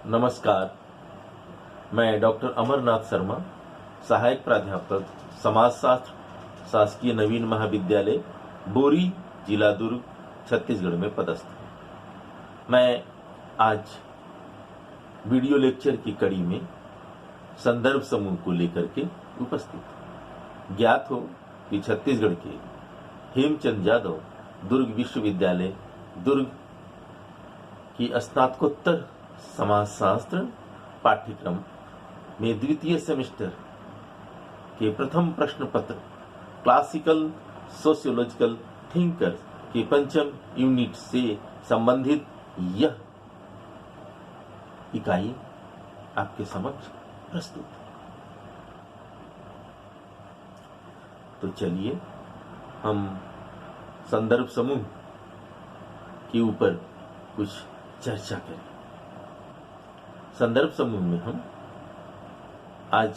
नमस्कार, मैं डॉक्टर अमरनाथ शर्मा, सहायक प्राध्यापक समाजशास्त्र, शासकीय नवीन महाविद्यालय, बोरी, जिला दुर्ग, छत्तीसगढ़ में पदस्थ हूँ। मैं आज वीडियो लेक्चर की कड़ी में संदर्भ समूह को लेकर के उपस्थित हूँ। ज्ञात हो कि छत्तीसगढ़ के हेमचंद यादव दुर्ग विश्वविद्यालय दुर्ग की स्नातकोत्तर समाजशास्त्र पाठ्यक्रम में द्वितीय सेमेस्टर के प्रथम प्रश्न पत्र क्लासिकल सोशियोलॉजिकल थिंकर के पंचम यूनिट से संबंधित यह इकाई आपके समक्ष प्रस्तुत है। तो चलिए हम संदर्भ समूह के ऊपर कुछ चर्चा करें। संदर्भ समूह में हम आज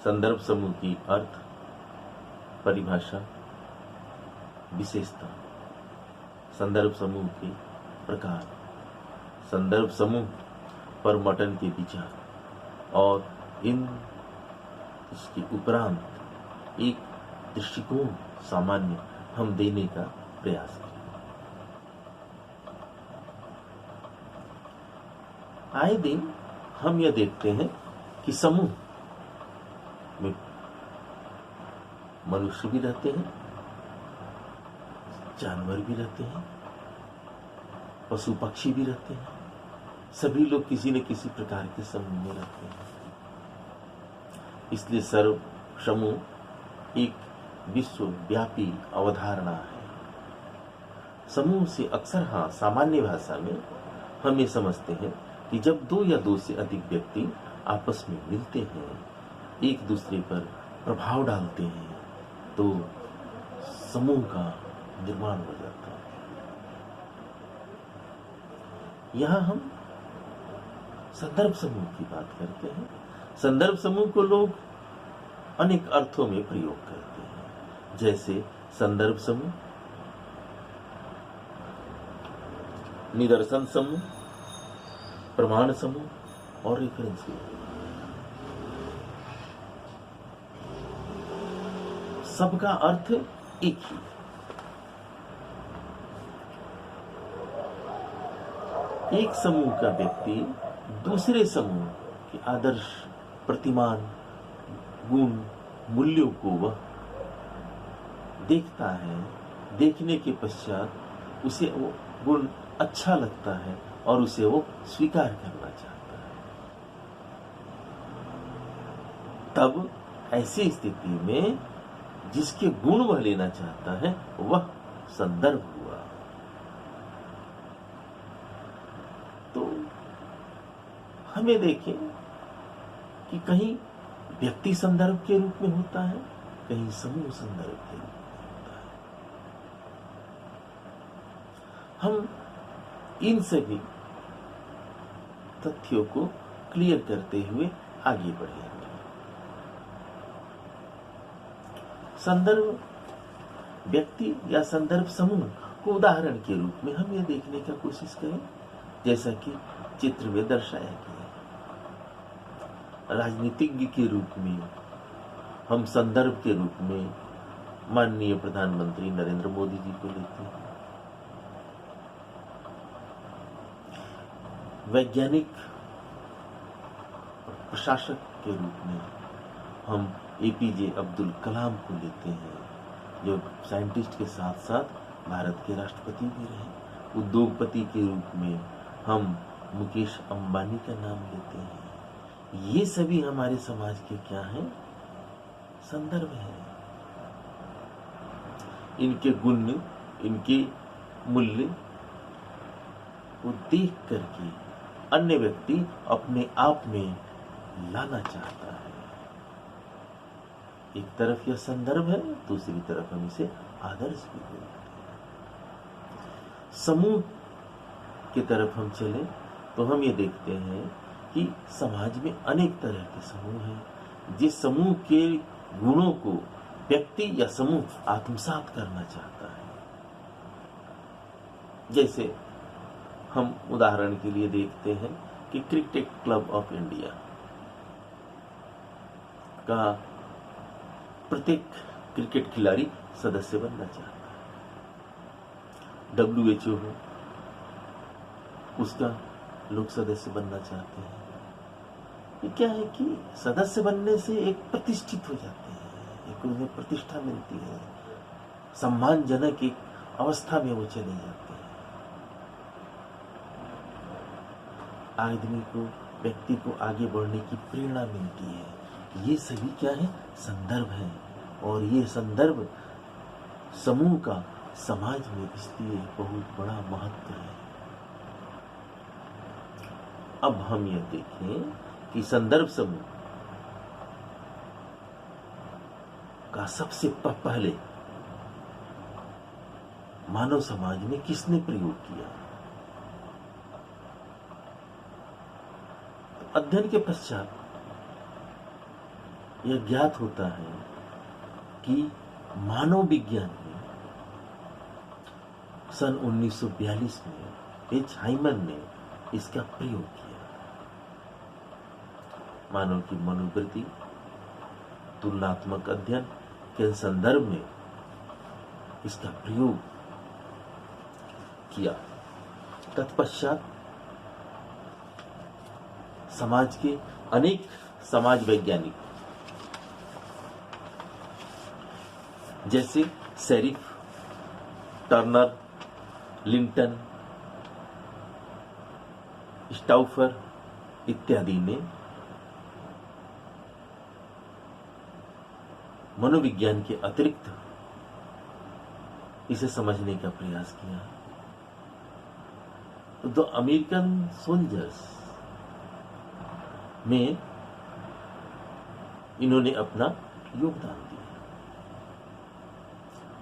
संदर्भ समूह की अर्थ, परिभाषा, विशेषता, संदर्भ समूह के प्रकार, संदर्भ समूह पर मटन के विचार और इसके उपरांत एक दृष्टिकोण सामान्य हम देने का प्रयास करें। आए दिन हम यह देखते हैं कि समूह में मनुष्य भी रहते हैं, जानवर भी रहते हैं, पशु पक्षी भी रहते हैं। सभी लोग किसी न किसी प्रकार के समूह में रहते हैं। इसलिए सर्व समूह एक विश्वव्यापी अवधारणा है। समूह से अक्सर सामान्य भाषा में हम ये समझते हैं कि जब दो या दो से अधिक व्यक्ति आपस में मिलते हैं, एक दूसरे पर प्रभाव डालते हैं, तो समूह का निर्माण हो जाता है। यहां हम संदर्भ समूह की बात करते हैं। संदर्भ समूह को लोग अनेक अर्थों में प्रयोग करते हैं, जैसे संदर्भ समूह, निदर्शन समूह, प्रमाण समूह और रेफरेंस समूह। सबका अर्थ एक ही है। एक समूह का व्यक्ति दूसरे समूह के आदर्श, प्रतिमान, गुण, मूल्यों को वह देखता है। देखने के पश्चात उसे वो गुण अच्छा लगता है और उसे वो स्वीकार करना चाहता है। तब ऐसी स्थिति में जिसके गुण वह लेना चाहता है वह संदर्भ हुआ। तो हमें देखें कि कहीं व्यक्ति संदर्भ के रूप में होता है, कहीं समूह संदर्भ के रूप में होता है। हम इन सभी तथ्यों को क्लियर करते हुए आगे बढ़ेंगे। संदर्भ व्यक्ति या संदर्भ समूह को उदाहरण के रूप में हम यह देखने का कोशिश करें, जैसा कि चित्र में दर्शाया गया है। राजनीतिज्ञ के रूप में हम संदर्भ के रूप में माननीय प्रधानमंत्री नरेंद्र मोदी जी को लेते हैं। वैज्ञानिक और प्रशासक के रूप में हम एपीजे अब्दुल कलाम को लेते हैं, जो साइंटिस्ट के साथ साथ भारत के राष्ट्रपति भी रहे। उद्योगपति के रूप में हम मुकेश अंबानी का नाम लेते हैं। ये सभी हमारे समाज के क्या हैं? संदर्भ हैं। इनके गुण, इनके मूल्य को देख करके अन्य व्यक्ति अपने आप में लाना चाहता है। एक तरफ यह संदर्भ है, दूसरी तरफ हम इसे आदर्श भी बोलते हैं। समूह की तरफ हम चले तो हम ये देखते हैं कि समाज में अनेक तरह के समूह हैं। जिस समूह के गुणों को व्यक्ति या समूह आत्मसात करना चाहता है, जैसे हम उदाहरण के लिए देखते हैं कि क्रिकेट क्लब ऑफ इंडिया का प्रत्येक क्रिकेट खिलाड़ी सदस्य बनना चाहता है। WHO हो, उसका लोग सदस्य बनना चाहते हैं। ये क्या है कि सदस्य बनने से एक प्रतिष्ठित हो जाते हैं, एक उन्हें प्रतिष्ठा मिलती है, सम्मानजनक एक अवस्था में वो चले जाते हैं। आदमी को, व्यक्ति को आगे बढ़ने की प्रेरणा मिलती है। ये सभी क्या है? संदर्भ है, और ये संदर्भ समूह का समाज में इसलिए बहुत बड़ा महत्व है। अब हम यह देखें कि संदर्भ समूह का सबसे पहले मानव समाज में किसने प्रयोग किया? तो अध्ययन के पश्चात यह ज्ञात होता है कि मानव विज्ञान में सन 1942 में एच हाइमन ने इसका प्रयोग किया। मानव की मनोवृत्ति तुलनात्मक अध्ययन के संदर्भ में इसका प्रयोग किया। तत्पश्चात समाज के अनेक समाज वैज्ञानिक जैसे सेरिफ, टर्नर, लिंटन, स्टाउफर इत्यादि ने मनोविज्ञान के अतिरिक्त इसे समझने का प्रयास किया। तो अमेरिकन सोल्जर्स में इन्होंने अपना योगदान दिया।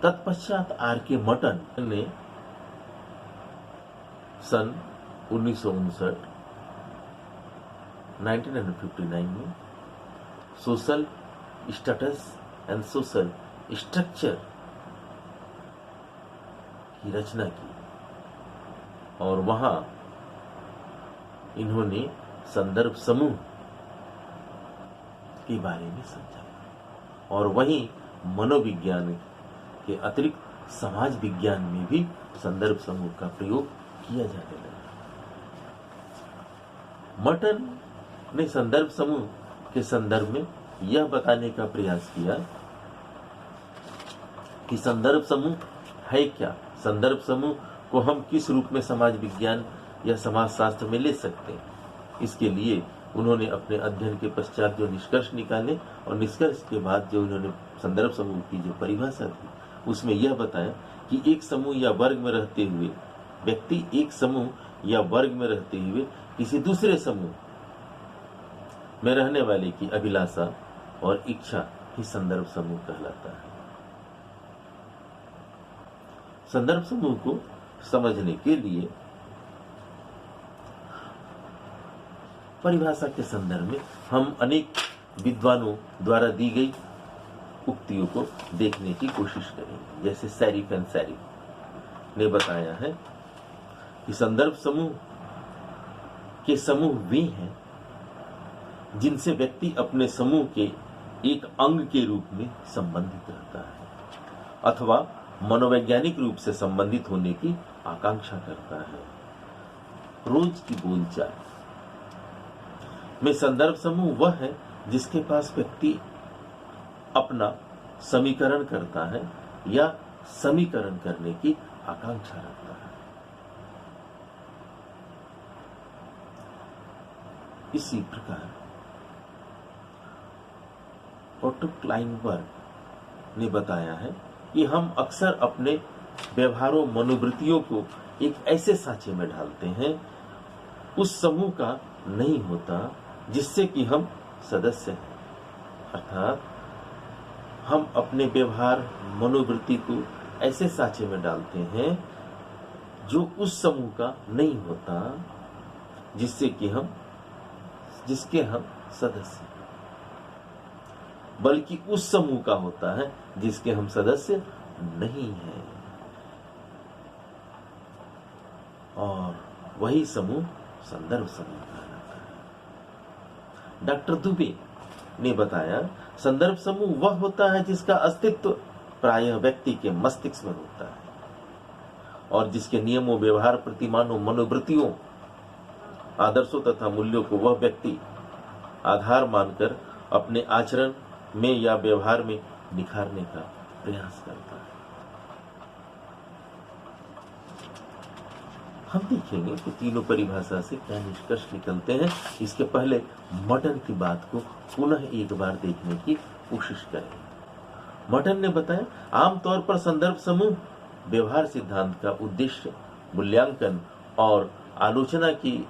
तत्पश्चात R.K. मटन ने सन 1959 1959 में social status and social structure की रचना की, और वहां इन्होंने संदर्भ समूह के बारे में समझा, और वहीं मनोविज्ञान के अतिरिक्त समाज विज्ञान में भी संदर्भ समूह का प्रयोग किया जाने लगा। मटन ने संदर्भ समूह के संदर्भ में यह बताने का प्रयास किया कि संदर्भ समूह है क्या, संदर्भ समूह को हम किस रूप में समाज विज्ञान या समाज शास्त्र में ले सकते हैं। इसके लिए उन्होंने अपने अध्ययन के पश्चात जो निष्कर्ष निकाले, और निष्कर्ष के बाद जो उन्होंने संदर्भ समूह की जो परिभाषा थी उसमें यह बताया कि एक समूह या वर्ग में रहते हुए व्यक्ति, एक समूह या वर्ग में रहते हुए किसी दूसरे समूह में रहने वाले की अभिलाषा और इच्छा ही संदर्भ समूह कहलाता है। संदर्भ समूह को समझने के लिए परिभाषा के संदर्भ में हम अनेक विद्वानों द्वारा दी गई उक्तियों को देखने की कोशिश करेंगे। जैसे सेरिफ एंड सेरिफ ने बताया है कि संदर्भ समूह के समूह वे हैं जिनसे व्यक्ति अपने समूह के एक अंग के रूप में संबंधित रहता है, अथवा मनोवैज्ञानिक रूप से संबंधित होने की आकांक्षा करता है। रोज की बोलचाल में संदर्भ समूह वह है जिसके पास व्यक्ति अपना समीकरण करता है या समीकरण करने की आकांक्षा रखता है। इसी प्रकार ओटो क्लाइनबर्ग ने बताया है कि हम अक्सर अपने व्यवहारों, मनोवृत्तियों को एक ऐसे सांचे में डालते हैं उस समूह का नहीं होता जिससे कि हम सदस्य हैं। अर्थात हम अपने व्यवहार, मनोवृत्ति को ऐसे सांचे में डालते हैं जो उस समूह का नहीं होता जिसके हम सदस्य, बल्कि उस समूह का होता है जिसके हम सदस्य नहीं हैं। और वही समूह संदर्भ समूह कहलाता है। डॉक्टर दुबे ने बताया, संदर्भ समूह वह होता है जिसका अस्तित्व प्रायः व्यक्ति के मस्तिष्क में होता है और जिसके नियमों, व्यवहार, प्रतिमानों, मनोवृत्तियों, आदर्शों तथा मूल्यों को वह व्यक्ति आधार मानकर अपने आचरण में या व्यवहार में निखारने का प्रयास करता है। हम देखेंगे कि तीनों परिभाषा से क्या निष्कर्ष निकलते हैं। इसके पहले मटन की बात को पुनः एक बार देखने की कोशिश करें। मटन ने बताया, आमतौर पर संदर्भ समूह व्यवहार सिद्धांत का उद्देश्य मूल्यांकन और आलोचना की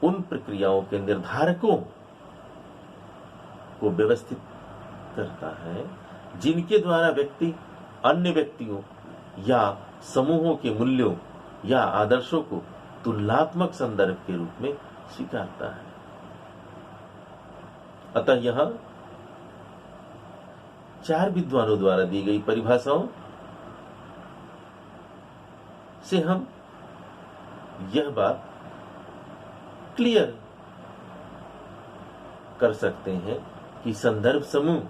उन प्रक्रियाओं के निर्धारकों को व्यवस्थित करता है जिनके द्वारा व्यक्ति अन्य व्यक्तियों या समूहों के मूल्यों या आदर्शों को तुलनात्मक संदर्भ के रूप में स्वीकारता है। अतः यहां 4 विद्वानों द्वारा दी गई परिभाषाओं से हम यह बात क्लियर कर सकते हैं कि संदर्भ समूह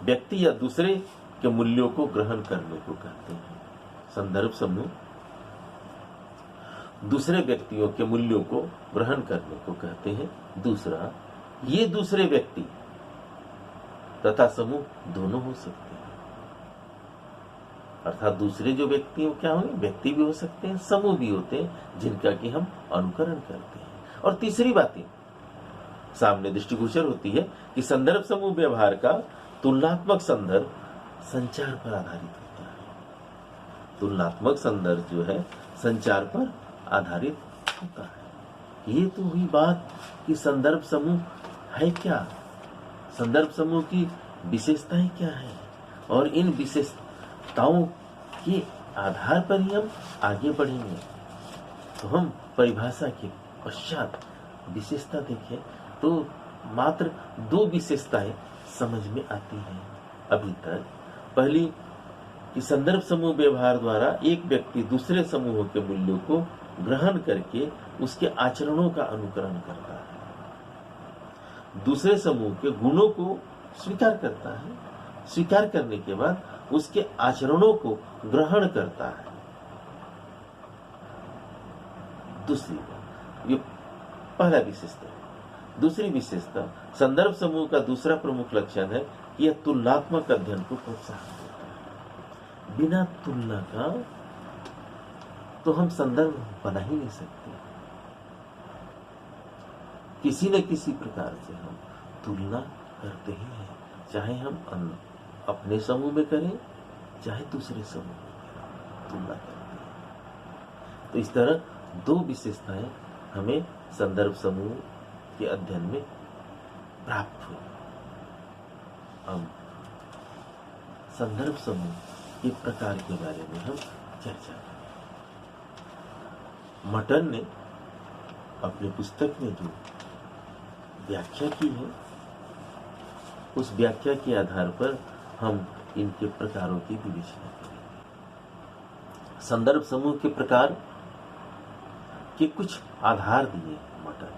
व्यक्ति या दूसरे के मूल्यों को ग्रहण करने को कहते हैं। संदर्भ समूह दूसरे व्यक्तियों के मूल्यों को ग्रहण करने को कहते हैं। दूसरा, ये दूसरे व्यक्ति तथा समूह दोनों हो सकते हैं, अर्थात दूसरे जो व्यक्ति हो क्या होंगे, व्यक्ति भी हो सकते हैं, समूह भी होते हैं जिनका कि हम अनुकरण करते हैं। और तीसरी बात सामने दृष्टिगोचर होती है कि संदर्भ समूह व्यवहार का तुलनात्मक संदर्भ संचार पर आधारित होता है। तुलनात्मक संदर्भ जो है संचार पर आधारित होता है। ये तो हुई बात कि संदर्भ समूह है क्या, संदर्भ समूह की विशेषताएं क्या है, और इन विशेषताओं के आधार पर ही हम आगे बढ़ेंगे। तो हम परिभाषा के पश्चात विशेषता देखें तो मात्र 2 विशेषताएं समझ में आती हैं अभी तक। पहली कि संदर्भ समूह व्यवहार द्वारा एक व्यक्ति दूसरे समूहों के मूल्यों को ग्रहण करके उसके आचरणों का अनुकरण करता है, दूसरे समूह के गुणों को स्वीकार करता है, स्वीकार करने के बाद उसके आचरणों को ग्रहण करता है। दूसरी, ये पहला विशेषता है। दूसरी विशेषता, संदर्भ समूह का दूसरा प्रमुख लक्षण है कि यह तुलनात्मक अध्ययन को प्रोत्साहन देता है। बिना तुलना का तो हम संदर्भ बना ही नहीं सकते। किसी न किसी प्रकार से हम तुलना करते ही हैं, चाहे हम अपने समूह में करें चाहे दूसरे समूह में तुलना करते हैं। तो इस तरह 2 विशेषताएं हमें संदर्भ समूह के अध्ययन में प्राप्त हुई। अब संदर्भ समूह के प्रकार के बारे में हम चर्चा करें। मटन ने अपनी पुस्तक में जो व्याख्या की है, उस व्याख्या के आधार पर हम इनके प्रकारों की विवेचना करेंगे। संदर्भ समूह के प्रकार के कुछ आधार दिए मटन।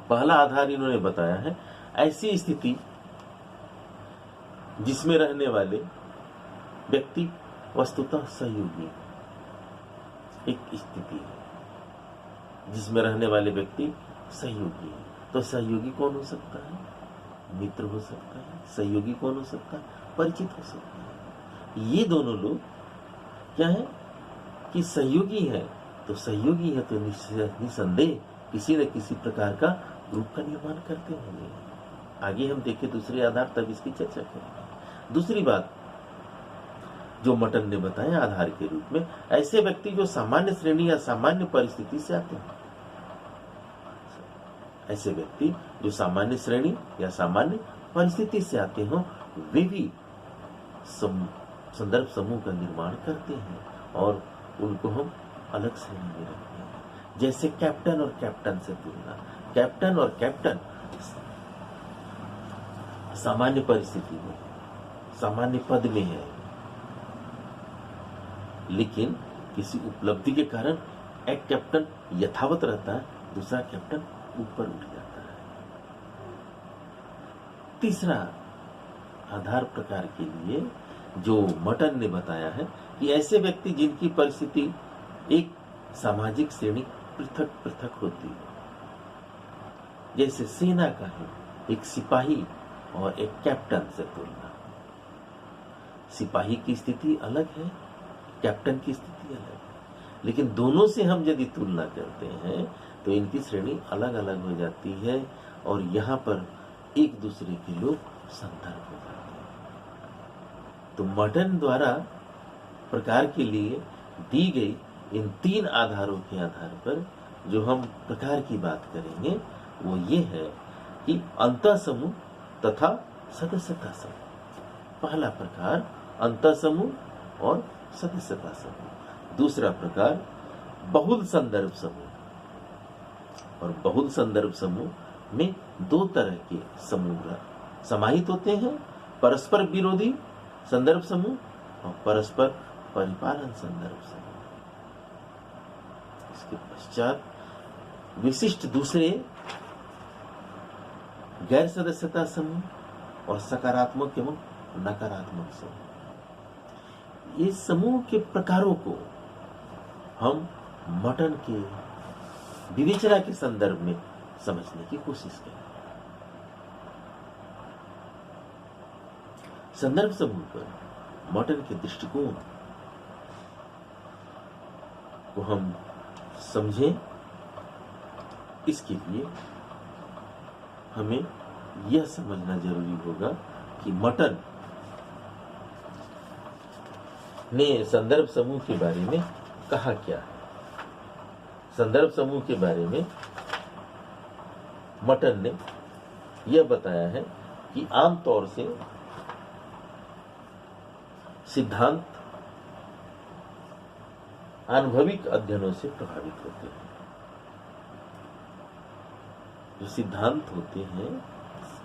पहला आधार इन्होंने बताया है ऐसी स्थिति जिसमें रहने वाले व्यक्ति वस्तुतः सहयोगी। एक स्थिति है जिसमें रहने वाले व्यक्ति सहयोगी है। तो सहयोगी कौन हो सकता है? मित्र हो सकता है। सहयोगी कौन हो सकता है? परिचित हो सकता है। ये दोनों लोग क्या है कि सहयोगी है, तो सहयोगी है तो निसंदेह किसी न किसी प्रकार का ग्रुप का निर्माण करते होंगे। आगे हम देखें दूसरे आधार, तब इसकी चर्चा करेंगे। दूसरी बात जो मटन ने बताया आधार के रूप में, ऐसे व्यक्ति जो सामान्य श्रेणी या सामान्य परिस्थिति से आते हैं। ऐसे व्यक्ति जो सामान्य श्रेणी या सामान्य परिस्थिति से आते हो, वे भी संदर्भ समूह का निर्माण करते हैं और उनको हम अलग श्रेणी में रखते हैं। जैसे कैप्टन और कैप्टन से तुलना, कैप्टन और कैप्टन सामान्य परिस्थिति में, सामान्य पद में है, लेकिन किसी उपलब्धि के कारण एक कैप्टन यथावत रहता है, दूसरा कैप्टन ऊपर उठ जाता है। तीसरा आधार प्रकार के लिए जो मटन ने बताया है कि ऐसे व्यक्ति जिनकी परिस्थिति एक सामाजिक श्रेणी पृथक पृथक होती है, जैसे सेना का है एक सिपाही और एक कैप्टन से तुलना। सिपाही की स्थिति अलग है, कैप्टन की स्थिति अलग है, लेकिन दोनों से हम यदि तुलना करते हैं तो इनकी श्रेणी अलग अलग हो जाती है और यहाँ पर एक दूसरे के लोग संदर्भ हो जाते हैं। तो मटन द्वारा प्रकार के लिए दी गई इन 3 आधारों के आधार पर जो हम प्रकार की बात करेंगे वो ये है कि अंतः समूह तथा सदस्यता समूह। पहला प्रकार अंतः समूह और सदस्यता समूह। दूसरा प्रकार बहुल संदर्भ समूह। और बहुल संदर्भ समूह में 2 तरह के समूह समाहित होते हैं, परस्पर विरोधी संदर्भ समूह और परस्पर परिपालन संदर्भ समूह। इसके पश्चात विशिष्ट दूसरे गैर सदस्यता समूह और सकारात्मक एवं नकारात्मक समूह। ये समूह के प्रकारों को हम मटन के विवेचना के संदर्भ में समझने की कोशिश करें। संदर्भ समूह पर मटन के दृष्टिकोण को हम समझें, इसके लिए हमें यह समझना जरूरी होगा कि मटन ने संदर्भ समूह के बारे में कहा क्या है। संदर्भ समूह के बारे में मटन ने यह बताया है कि आमतौर से सिद्धांत आनुभविक अध्ययनों से प्रभावित होते हैं। जो सिद्धांत होते हैं,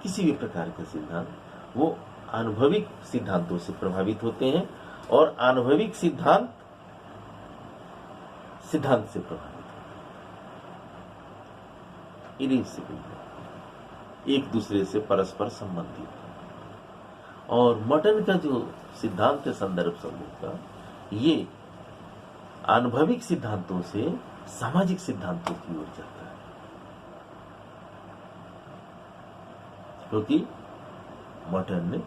किसी भी प्रकार के सिद्धांत, वो आनुभविक सिद्धांतों से प्रभावित होते हैं और आनुभविक सिद्धांत सिद्धांत से प्रभावित होते हैं। एक दूसरे से परस्पर संबंधित है। और मटन का जो सिद्धांत है संदर्भ समूह का, ये आनुभविक सिद्धांतों से सामाजिक सिद्धांतों की ओर जाता है। क्योंकि मटन ने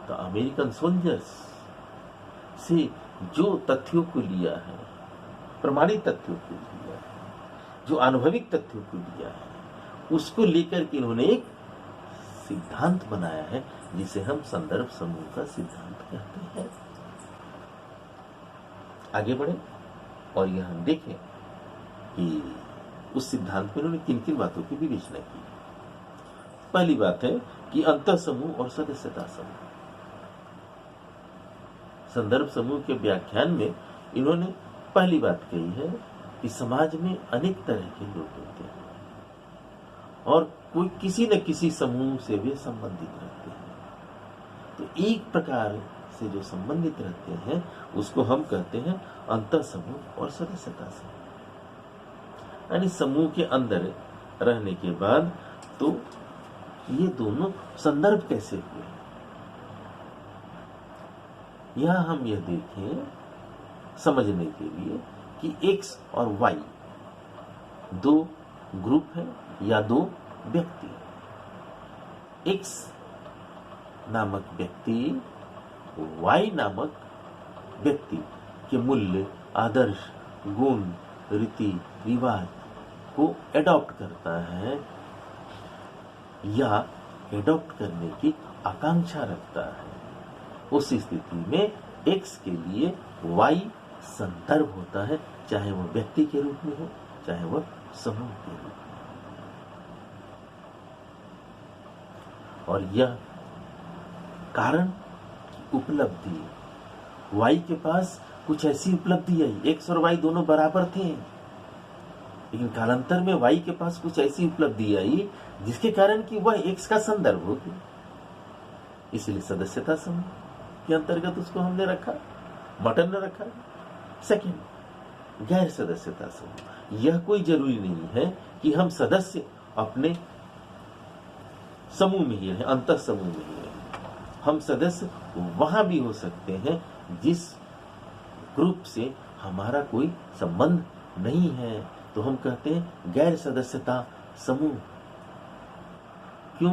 द अमेरिकन सोल्जर्स से जो तथ्यों को लिया है, प्रमाणित तथ्यों को लिया है, जो अनुभविक तथ्यों को लिया है, उसको लेकर के इन्होंने एक सिद्धांत बनाया है जिसे हम संदर्भ समूह का सिद्धांत कहते हैं। आगे बढ़े और यह हम देखें कि उस सिद्धांत में उन्होंने किन किन बातों की विवेचना की। पहली बात है कि अंतः समूह और सदस्यता समूह। संदर्भ समूह के व्याख्यान में इन्होंने पहली बात कही है कि समाज में अनेक तरह के लोग होते हैं और कोई किसी न किसी समूह से भी संबंधित रहते हैं। तो एक प्रकार से जो संबंधित रहते हैं उसको हम कहते हैं अंतः समूह और सदस्यता समूह। यानी समूह के अंदर रहने के बाद तो ये दोनों संदर्भ कैसे हुए, यहां हम यह देखें समझने के लिए कि एक्स और वाई 2 ग्रुप है या 2 व्यक्ति। एक्स नामक व्यक्ति वाई नामक व्यक्ति के मूल्य, आदर्श, गुण, रीति रिवाज को एडॉप्ट करता है या एडॉप्ट करने की आकांक्षा रखता है। उस स्थिति में एक्स के लिए वाई संदर्भ होता है, चाहे वह व्यक्ति के रूप में हो, चाहे वह समूह के रूप में। और यह कारण की उपलब्धि, वाई के पास कुछ ऐसी उपलब्धि आई, एक्स और वाई दोनों बराबर थे, लेकिन कालांतर में वाई के पास कुछ ऐसी उपलब्धि आई जिसके कारण कि वह एक्स का संदर्भ हो गया। इसलिए सदस्यता समूह के अंतर्गत उसको हमने रखा, मटन ने रखा। सेकंड, गैर सदस्यता समूह। यह कोई जरूरी नहीं है कि हम सदस्य अपने समूह में ही रहे, अंतः समूह में ही रहे। हम सदस्य वहां भी हो सकते हैं जिस ग्रुप से हमारा कोई संबंध नहीं है, तो हम कहते हैं गैर सदस्यता समूह। क्यों?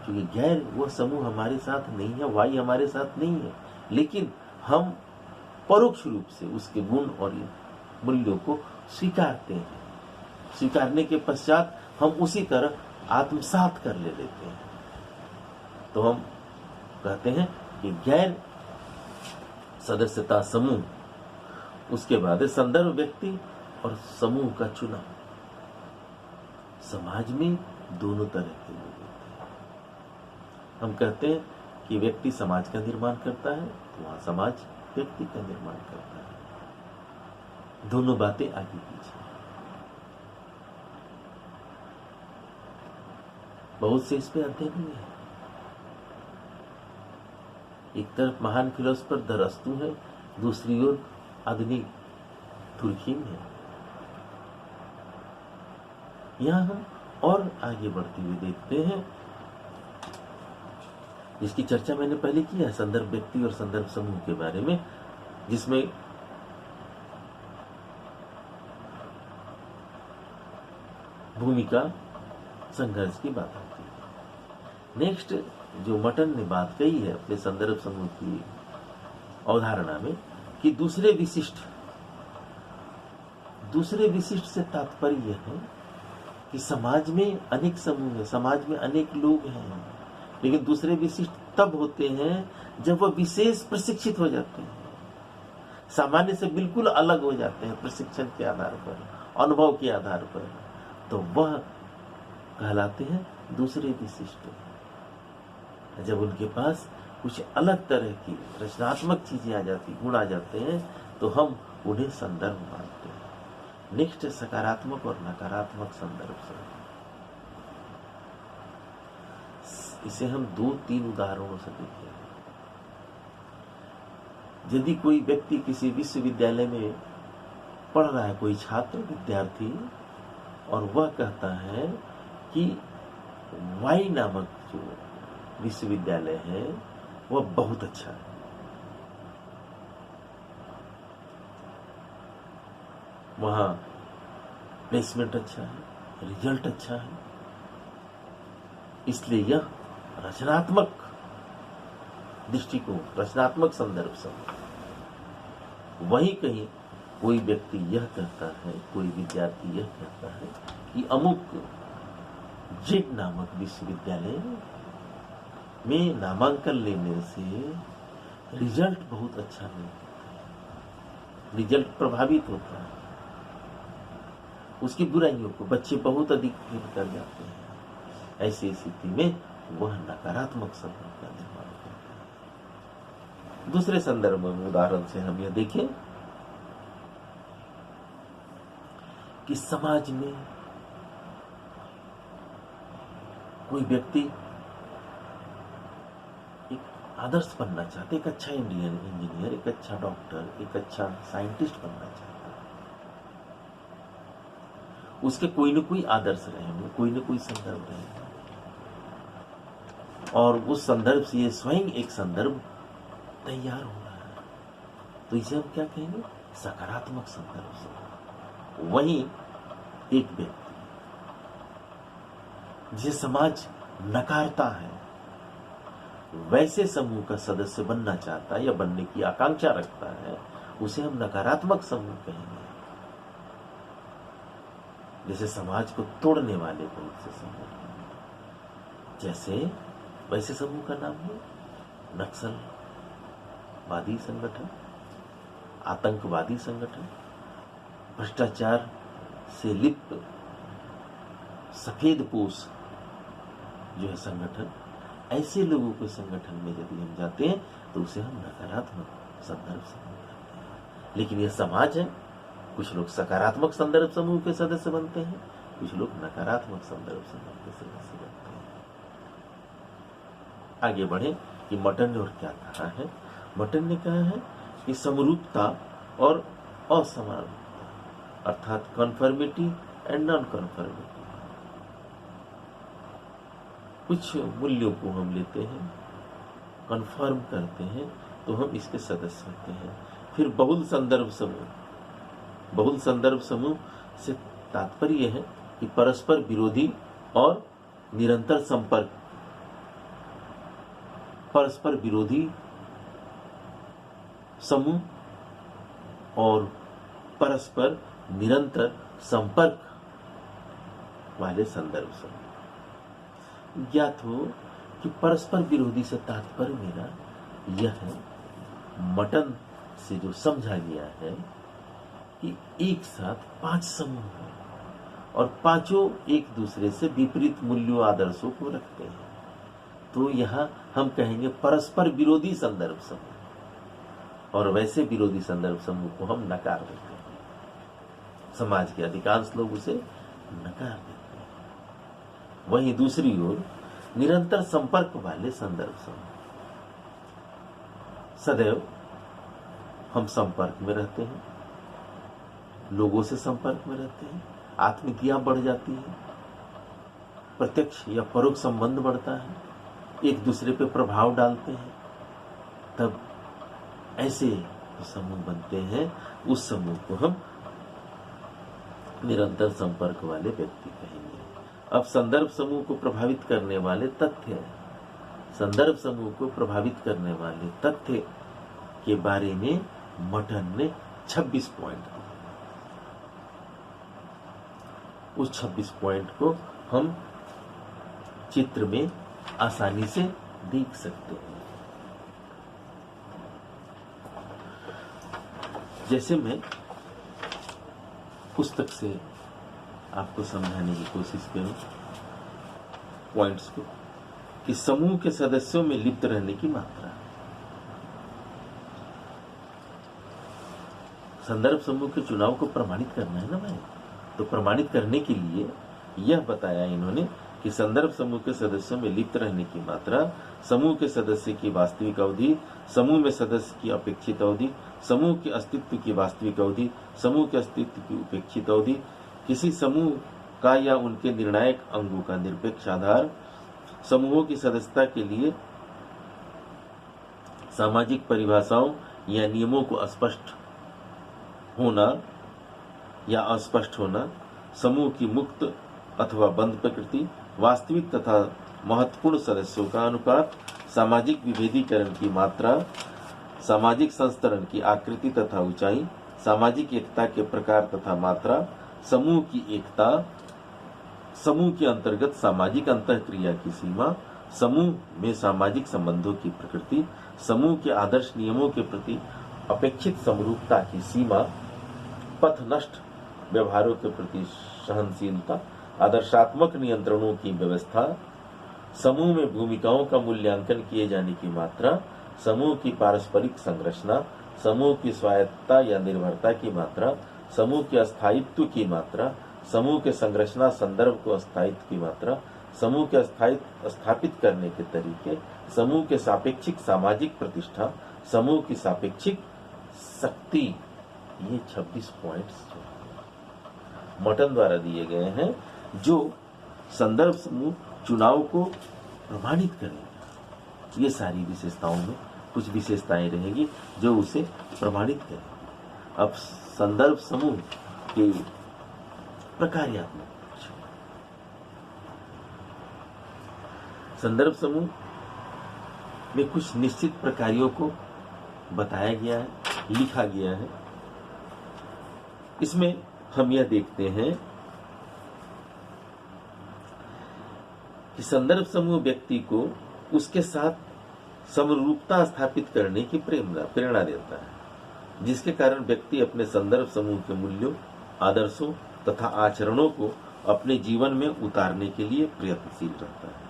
क्योंकि गैर वह समूह हमारे साथ नहीं है, वाई हमारे साथ नहीं है, लेकिन हम परोक्ष रूप से उसके गुण और मूल्यों को स्वीकारते हैं। स्वीकारने के पश्चात हम उसी तरह आत्मसात कर लेते हैं। तो हम कहते हैं कि गैर सदस्यता समूह। उसके बाद संदर्भ व्यक्ति और समूह का चुनाव। समाज में दोनों तरह के लोग होते हैं। हम कहते हैं कि व्यक्ति समाज का निर्माण करता है, तो वहां समाज व्यक्ति का निर्माण करता है। दोनों बातें आगे पीछे। बहुत से इस पे अध्ययन हुए हैं। एक तरफ महान फिलोसफर दरस्तु है, दूसरी ओर आधुनिक तुर्कीम है। यहां हम और आगे बढ़ते हुए देखते हैं, जिसकी चर्चा मैंने पहले की है, संदर्भ व्यक्ति और संदर्भ समूह के बारे में, जिसमें भूमिका संघर्ष की बात आती है। नेक्स्ट जो मटन ने बात कही है अपने संदर्भ समूह की अवधारणा में, कि दूसरे विशिष्ट से तात्पर्य है कि समाज में अनेक समूह है, समाज में अनेक लोग हैं, लेकिन दूसरे विशिष्ट तब होते हैं जब वह विशेष प्रशिक्षित हो जाते हैं, सामान्य से बिल्कुल अलग हो जाते हैं प्रशिक्षण के आधार पर, अनुभव के आधार पर, तो वह कहलाते हैं दूसरे विशिष्ट। जब उनके पास कुछ अलग तरह की रचनात्मक चीजें आ जाती, गुण आ जाते हैं, तो हम उन्हें संदर्भ मानते हैं। नेक्स्ट सकारात्मक और नकारात्मक संदर्भ समूह। इसे हम 2-3 उदाहरणों से देखेंगे। यदि कोई व्यक्ति किसी विश्वविद्यालय में पढ़ रहा है, कोई छात्र विद्यार्थी, और वह कहता है कि वाई नामक जो विश्वविद्यालय है वह बहुत अच्छा है, वहां प्लेसमेंट अच्छा है, रिजल्ट अच्छा है, इसलिए यह रचनात्मक दृष्टिकोण, रचनात्मक संदर्भ समूह। वहीं कहीं कोई व्यक्ति यह कहता है, कोई विद्यार्थी यह कहता है कि अमुक जेड नामक विश्वविद्यालय में नामांकन लेने से रिजल्ट बहुत अच्छा नहीं होता है, रिजल्ट प्रभावित होता है, उसकी बुराइयों को बच्चे बहुत अधिक फील कर जाते हैं। ऐसी स्थिति में वह नकारात्मक संदर्भ का निर्माण करता है। दूसरे संदर्भ में उदाहरण से हम यह देखें कि समाज में कोई व्यक्ति एक आदर्श बनना चाहता है, एक अच्छा इंजीनियर, एक अच्छा डॉक्टर, एक अच्छा साइंटिस्ट बनना चाहता है। उसके कोई न कोई आदर्श रहेंगे, कोई न कोई संदर्भ रहेगा, और उस संदर्भ से ये स्वयं एक संदर्भ तैयार हो रहा है, तो इसे हम क्या कहेंगे? सकारात्मक संदर्भ से। वहीं एक व्यक्ति जिसे समाज नकारता है, वैसे समूह का सदस्य बनना चाहता है या बनने की आकांक्षा रखता है, उसे हम नकारात्मक समूह कहेंगे। जैसे समाज को तोड़ने वाले बहुत से समूह, जैसे वैसे समूह का नाम है नक्सलवादी संगठन, आतंकवादी संगठन, भ्रष्टाचार से लिप्त सफेद पोश जो है संगठन। ऐसे लोगों के संगठन में यदि हम जाते हैं तो उसे हम नकारात्मक संदर्भ समूह कहते हैं। लेकिन यह समाज है, कुछ लोग सकारात्मक संदर्भ समूह के सदस्य बनते हैं, कुछ लोग नकारात्मक संदर्भ समूह के सदस्य बनते हैं। आगे बढ़े कि मटन ने और क्या कहा है। मटन ने कहा है कि समरूपता और असमानता, अर्थात कन्फर्मिटी एंड नॉन कन्फर्मिटी। कुछ मूल्यों को हम लेते हैं, कन्फर्म करते हैं, तो हम इसके सदस्य होते हैं। फिर बहुल संदर्भ समूह। बहुल संदर्भ समूह से तात्पर्य है कि परस्पर विरोधी और निरंतर संपर्क, परस्पर विरोधी समूह और परस्पर निरंतर संपर्क वाले संदर्भ समूह। ज्ञात हो कि परस्पर विरोधी से तात्पर्य मेरा यह है, मटन से जो समझा गया है कि एक साथ 5 समूह हैं और पांचों एक दूसरे से विपरीत मूल्यों आदर्शों को रखते हैं, तो यहां हम कहेंगे परस्पर विरोधी संदर्भ समूह। और वैसे विरोधी संदर्भ समूह को हम नकार देते हैं, समाज के अधिकांश लोग उसे नकार देते हैं। वहीं दूसरी ओर निरंतर संपर्क वाले संदर्भ समूह, सदैव हम संपर्क में रहते हैं, लोगों से संपर्क में रहते हैं, आत्मीयता बढ़ जाती है, प्रत्यक्ष या परोक्ष संबंध बढ़ता है, एक दूसरे पे प्रभाव डालते हैं, तब ऐसे जो समूह बनते हैं उस समूह को हम निरंतर संपर्क वाले व्यक्ति कहेंगे। अब संदर्भ समूह को प्रभावित करने वाले तथ्य, संदर्भ समूह को प्रभावित करने वाले तथ्य के बारे में मटन ने 26 पॉइंट दिए। उस 26 पॉइंट को हम चित्र में आसानी से देख सकते हैं। जैसे मैं पुस्तक से आपको समझाने की कोशिश करूं पॉइंट्स को, कि समूह के सदस्यों में लिप्त रहने की मात्रा। संदर्भ समूह के चुनाव को प्रमाणित करना है ना भाई, तो प्रमाणित करने के लिए यह बताया इन्होंने कि संदर्भ समूह के सदस्यों में लिप्त रहने की मात्रा, समूह के सदस्य की वास्तविक अवधि, समूह में सदस्य की अपेक्षित अवधि, समूह के अस्तित्व की वास्तविक अवधि, समूह के अस्तित्व की उपेक्षित अवधि, किसी समूह का या उनके निर्णायक अंगों का निरपेक्ष आधार, समूहों की सदस्यता के लिए सामाजिक परिभाषाओं या नियमों को स्पष्ट होना या अस्पष्ट होना, समूह की मुक्त अथवा बंद प्रकृति, वास्तविक तथा महत्वपूर्ण सदस्यों का अनुपात, सामाजिक विभेदीकरण की मात्रा, सामाजिक संस्तरण की आकृति तथा ऊंचाई, सामाजिक एकता के प्रकार तथा मात्रा, समूह की एकता, समूह के अंतर्गत सामाजिक अंतःक्रिया की सीमा, समूह में सामाजिक संबंधों की प्रकृति, समूह के आदर्श नियमों के प्रति अपेक्षित समरूपता की सीमा, पथनष्ट व्यवहारों के प्रति सहनशीलता, आदर्शात्मक नियंत्रणों की व्यवस्था, समूह में भूमिकाओं का मूल्यांकन किए जाने की मात्रा, समूह की पारस्परिक संरचना, समूह की स्वायत्तता या निर्भरता की मात्रा, समूह के अस्थायित्व की मात्रा, समूह के संरचना संदर्भ को अस्थायित्व की मात्रा, समूह के स्थापित करने के तरीके, समूह के सापेक्षिक सामाजिक प्रतिष्ठा, समूह की सापेक्षिक शक्ति। ये 26 पॉइंट्स मटन द्वारा दिए गए हैं, जो संदर्भ समूह चुनाव को प्रमाणित करेंगे। ये सारी विशेषताओं में कुछ विशेषताएं रहेगी जो उसे प्रमाणित करें। अब संदर्भ समूह के प्रकार्यात्मक, संदर्भ समूह में कुछ निश्चित प्रकारों को बताया गया है, लिखा गया है। इसमें हम यह देखते हैं कि संदर्भ समूह व्यक्ति को उसके साथ समरूपता स्थापित करने की प्रेरणा देता है, जिसके कारण व्यक्ति अपने संदर्भ समूह के मूल्यों, आदर्शों तथा आचरणों को अपने जीवन में उतारने के लिए प्रयत्नशील रहता है।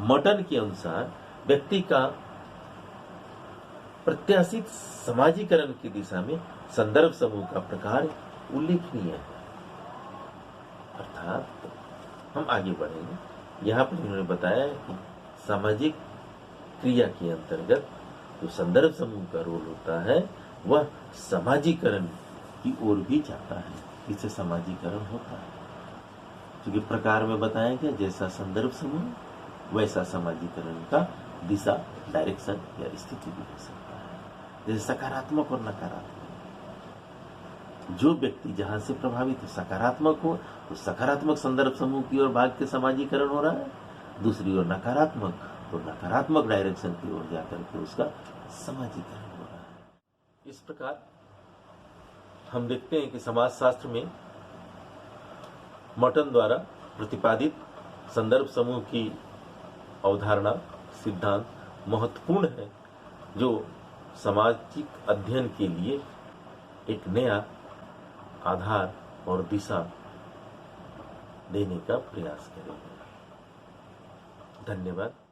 मटन के अनुसार व्यक्ति का प्रत्याशित समाजीकरण की दिशा में संदर्भ समूह का प्रकार उल्लेखनीय है। अर्थात हम आगे बढ़ेंगे। यहाँ पर उन्होंने बताया कि सामाजिक क्रिया के अंतर्गत जो संदर्भ समूह का रोल होता है वह समाजीकरण की ओर भी जाता है, इससे समाजीकरण होता है। क्योंकि प्रकार में बताया गया जैसा संदर्भ समूह वैसा समाजीकरण का दिशा, डायरेक्शन या स्थिति भी हो सकता है। जैसे सकारात्मक और नकारात्मक, जो व्यक्ति जहां से प्रभावित हो सकारात्मक हो तो सकारात्मक संदर्भ समूह की ओर भाग के समाजीकरण हो रहा है, दूसरी ओर नकारात्मक तो नकारात्मक डायरेक्शन की ओर जाकर के उसका समाजीकरण हो रहा है। इस प्रकार हम देखते हैं कि समाजशास्त्र में मॉर्टन द्वारा प्रतिपादित संदर्भ समूह की अवधारणा, सिद्धांत महत्वपूर्ण है, जो सामाजिक अध्ययन के लिए एक नया आधार और दिशा देने का प्रयास करेंगे। धन्यवाद।